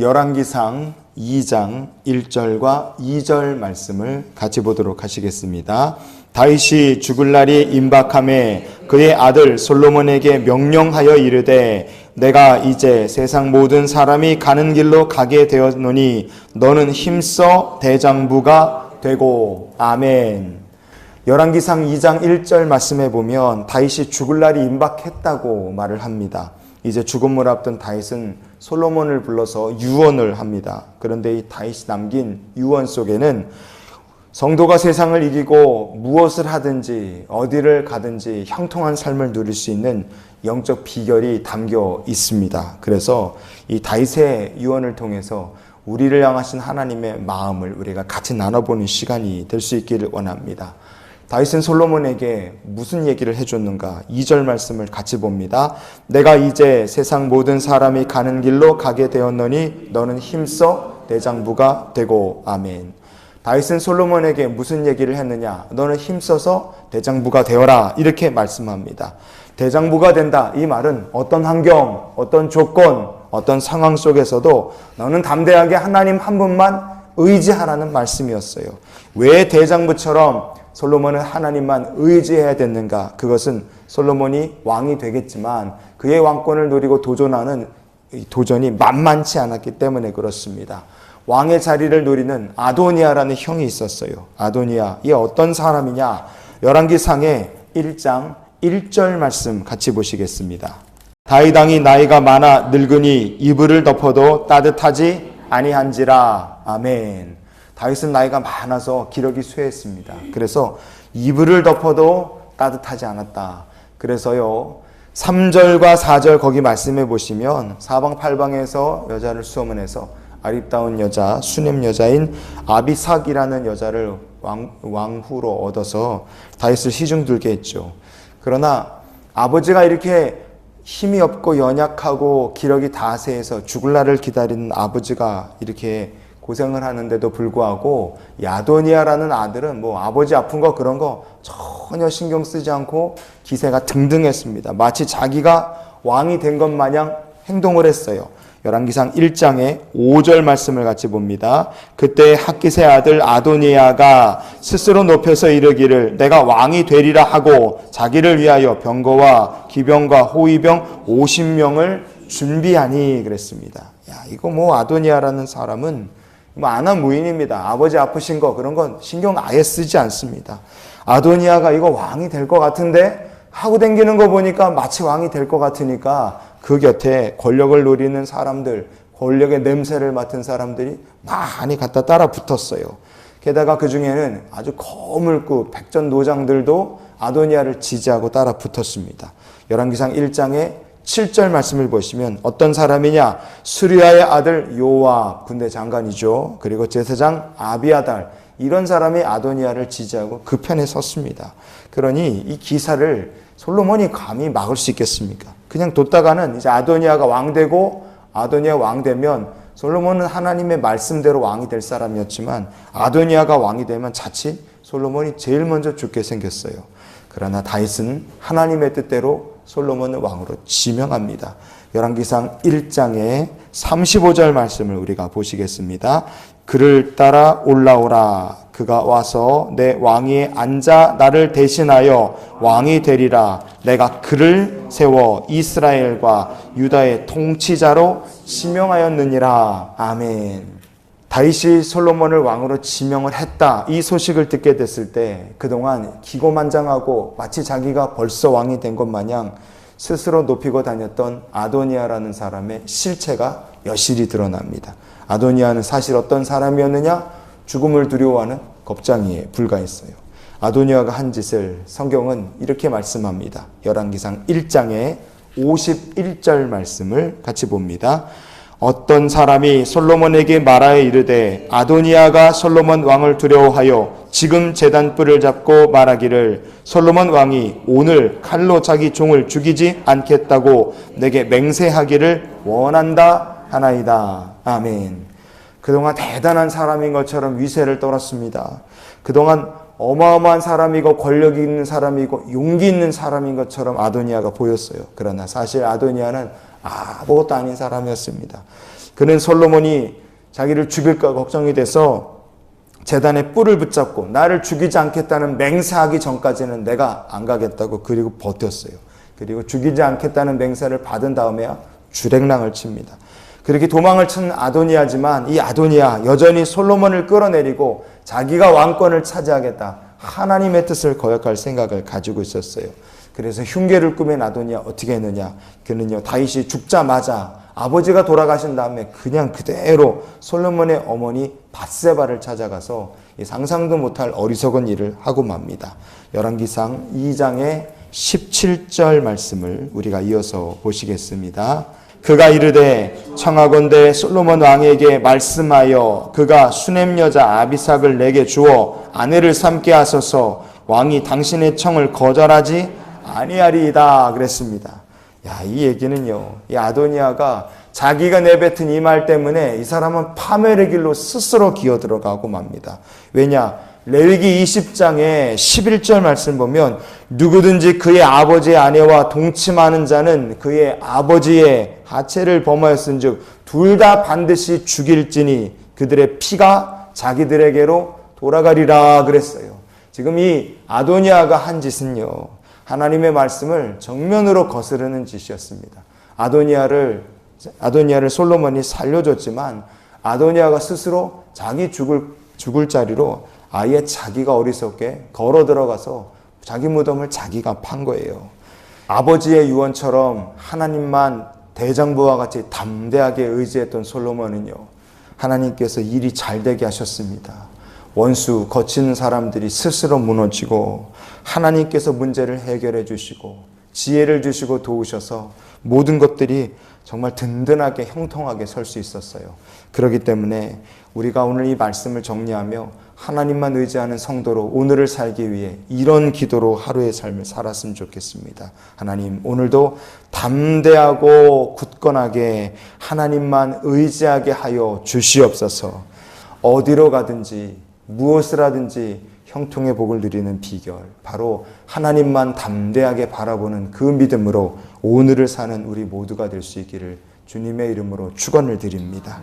열왕기상 2장 1절과 2절 말씀을 같이 보도록 하시겠습니다. 다윗이 죽을 날이 임박함에 그의 아들 솔로몬에게 명령하여 이르되 내가 이제 세상 모든 사람이 가는 길로 가게 되었노니 너는 힘써 대장부가 되고. 아멘. 열왕기상 2장 1절 말씀에 보면 다윗이 죽을 날이 임박했다고 말을 합니다. 이제 죽음을 앞둔 다윗은 솔로몬을 불러서 유언을 합니다. 그런데 이 다윗이 남긴 유언 속에는 성도가 세상을 이기고 무엇을 하든지 어디를 가든지 형통한 삶을 누릴 수 있는 영적 비결이 담겨 있습니다. 그래서 이 다윗의 유언을 통해서 우리를 향하신 하나님의 마음을 우리가 같이 나눠보는 시간이 될 수 있기를 원합니다. 다윗은 솔로몬에게 무슨 얘기를 해줬는가? 2절 말씀을 같이 봅니다. 내가 이제 세상 모든 사람이 가는 길로 가게 되었노니 너는 힘써 대장부가 되고. 아멘. 다윗은 솔로몬에게 무슨 얘기를 했느냐? 너는 힘써서 대장부가 되어라. 이렇게 말씀합니다. 대장부가 된다. 이 말은 어떤 환경, 어떤 조건, 어떤 상황 속에서도 너는 담대하게 하나님 한 분만 의지하라는 말씀이었어요. 왜 대장부처럼 솔로몬은 하나님만 의지해야 됐는가? 그것은 솔로몬이 왕이 되겠지만 그의 왕권을 노리고 도전하는 도전이 만만치 않았기 때문에 그렇습니다. 왕의 자리를 노리는 아도니아라는 형이 있었어요. 아도니아, 이 어떤 사람이냐? 열왕기상의 1장 1절 말씀 같이 보시겠습니다. 다윗 왕이 나이가 많아 늙으니 이불을 덮어도 따뜻하지 아니한지라. 아멘. 다윗은 나이가 많아서 기력이 쇠했습니다. 그래서 이불을 덮어도 따뜻하지 않았다. 그래서요 3절과 4절 거기 말씀해 보시면 사방팔방에서 여자를 수험해서 아름다운 여자, 수냄 여자인 아비삭이라는 여자를 왕후로 얻어서 다윗을 시중들게 했죠. 그러나 아버지가 이렇게 힘이 없고 연약하고 기력이 다세해서 죽을 날을 기다리는 아버지가 이렇게 고생을 하는데도 불구하고 아도니아라는 아들은 뭐 아버지 아픈 거 그런 거 전혀 신경 쓰지 않고 기세가 등등했습니다. 마치 자기가 왕이 된 것 마냥 행동을 했어요. 열왕기상 1장의 5절 말씀을 같이 봅니다. 그때 핫깃의 아들 아도니아가 스스로 높여서 이르기를 내가 왕이 되리라 하고 자기를 위하여 병거와 기병과 호위병 50명을 준비하니 그랬습니다. 야, 이거 뭐 아도니아라는 사람은 아나무인입니다. 아버지 아프신 거 그런 건 신경 아예 쓰지 않습니다. 아도니아가 이거 왕이 될 것 같은데 하고 다니는 거 보니까 마치 왕이 될 것 같으니까 그 곁에 권력을 노리는 사람들, 권력의 냄새를 맡은 사람들이 많이 갖다 따라 붙었어요. 게다가 그 중에는 아주 거물급 백전노장들도 아도니아를 지지하고 따라 붙었습니다. 열왕기상 1장에 7절 말씀을 보시면 어떤 사람이냐? 수리아의 아들 요압, 군대 장관이죠. 그리고 제사장 아비아달, 이런 사람이 아도니아를 지지하고 그 편에 섰습니다. 그러니 이 기사를 솔로몬이 감히 막을 수 있겠습니까? 그냥 뒀다가는 이제 아도니아가 왕되고 아도니아 왕되면 솔로몬은 하나님의 말씀대로 왕이 될 사람이었지만 아도니아가 왕이 되면 자칫 솔로몬이 제일 먼저 죽게 생겼어요. 그러나 다윗은 하나님의 뜻대로 솔로몬을 왕으로 지명합니다. 열왕기상 1장의 35절 말씀을 우리가 보시겠습니다. 그를 따라 올라오라. 그가 와서 내 왕위에 앉아 나를 대신하여 왕이 되리라. 내가 그를 세워 이스라엘과 유다의 통치자로 지명하였느니라. 아멘. 다윗이 솔로몬을 왕으로 지명을 했다. 이 소식을 듣게 됐을 때 그동안 기고만장하고 마치 자기가 벌써 왕이 된 것 마냥 스스로 높이고 다녔던 아도니아라는 사람의 실체가 여실히 드러납니다. 아도니아는 사실 어떤 사람이었느냐? 죽음을 두려워하는 겁쟁이에 불과했어요. 아도니아가 한 짓을 성경은 이렇게 말씀합니다. 열왕기상 1장의 51절 말씀을 같이 봅니다. 어떤 사람이 솔로몬에게 말하여 이르되 아도니아가 솔로몬 왕을 두려워하여 지금 제단불을 잡고 말하기를 솔로몬 왕이 오늘 칼로 자기 종을 죽이지 않겠다고 내게 맹세하기를 원한다 하나이다. 아멘. 그동안 대단한 사람인 것처럼 위세를 떨었습니다. 그동안 어마어마한 사람이고 권력이 있는 사람이고 용기 있는 사람인 것처럼 아도니아가 보였어요. 그러나 사실 아도니아는 아무것도 아닌 사람이었습니다. 그는 솔로몬이 자기를 죽일까 걱정이 돼서 제단에 뿔을 붙잡고 나를 죽이지 않겠다는 맹세하기 전까지는 내가 안 가겠다고 그리고 버텼어요. 그리고 죽이지 않겠다는 맹세를 받은 다음에야 주랭랑을 칩니다. 그렇게 도망을 친 아도니아지만 이 아도니아 여전히 솔로몬을 끌어내리고 자기가 왕권을 차지하겠다. 하나님의 뜻을 거역할 생각을 가지고 있었어요. 그래서 흉계를 꾸민 아도니아 어떻게 했느냐. 그는요 다윗이 죽자마자 아버지가 돌아가신 다음에 그냥 그대로 솔로몬의 어머니 밧세바를 찾아가서 상상도 못할 어리석은 일을 하고 맙니다. 열왕기상 2장의 17절 말씀을 우리가 이어서 보시겠습니다. 그가 이르되 청하건대 솔로몬 왕에게 말씀하여 그가 수넴 여자 아비삭을 내게 주어 아내를 삼게 하소서 왕이 당신의 청을 거절하지 아니하리이다 그랬습니다. 이 얘기는요, 이 아도니아가 자기가 내뱉은 이 말 때문에 이 사람은 파멸의 길로 스스로 기어들어가고 맙니다. 왜냐? 레위기 20장의 11절 말씀 보면 누구든지 그의 아버지의 아내와 동침하는 자는 그의 아버지의 하체를 범하였은즉 둘 다 반드시 죽일지니 그들의 피가 자기들에게로 돌아가리라 그랬어요. 지금 이 아도니아가 한 짓은요, 하나님의 말씀을 정면으로 거스르는 짓이었습니다. 아도니아를 솔로몬이 살려줬지만 아도니아가 스스로 자기 죽을 자리로 아예 자기가 어리석게 걸어 들어가서 자기 무덤을 자기가 판 거예요. 아버지의 유언처럼 하나님만 대장부와 같이 담대하게 의지했던 솔로몬은요, 하나님께서 일이 잘 되게 하셨습니다. 원수, 거친 사람들이 스스로 무너지고 하나님께서 문제를 해결해 주시고 지혜를 주시고 도우셔서 모든 것들이 정말 든든하게 형통하게 설 수 있었어요. 그렇기 때문에 우리가 오늘 이 말씀을 정리하며 하나님만 의지하는 성도로 오늘을 살기 위해 이런 기도로 하루의 삶을 살았으면 좋겠습니다. 하나님, 오늘도 담대하고 굳건하게 하나님만 의지하게 하여 주시옵소서. 어디로 가든지 무엇을 하든지 형통의 복을 누리는 비결, 바로 하나님만 담대하게 바라보는 그 믿음으로 오늘을 사는 우리 모두가 될 수 있기를 주님의 이름으로 축원을 드립니다.